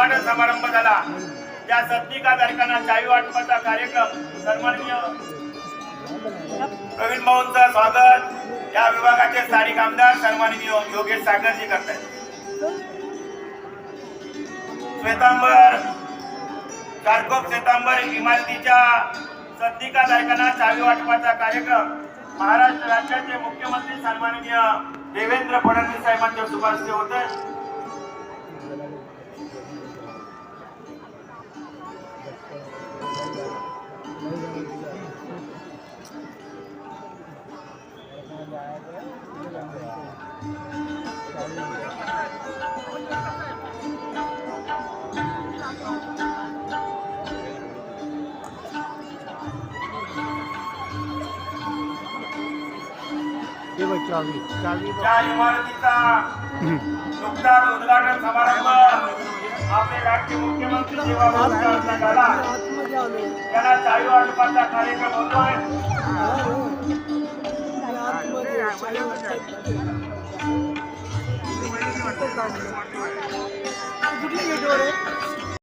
उद्घाटन समारंभ झाला। त्या सत्निकाधारकांना चावी वाटपाचा कार्यक्रम सन्माननीय प्रवीण भाऊंचं स्वागत या विभागाचे स्थानिक आमदार सन्माननीय योगेश सागरजी करतात। श्वेतांबर चारकोप श्वेतांबर इमारतीच्या सत्निकाधारकांना चावी वाटपाचा कार्यक्रम महाराष्ट्र राज्याचे मुख्यमंत्री सन्माननीय देवेंद्र फडणवीस साहेबांच्या शुभास्ते होते। या इमारतीचा नुकताच उद्घाटन समारंभ आपले राज्य मुख्यमंत्री जेव्हा झाला त्याला चावी वाटपाचा कार्यक्रम होतोय।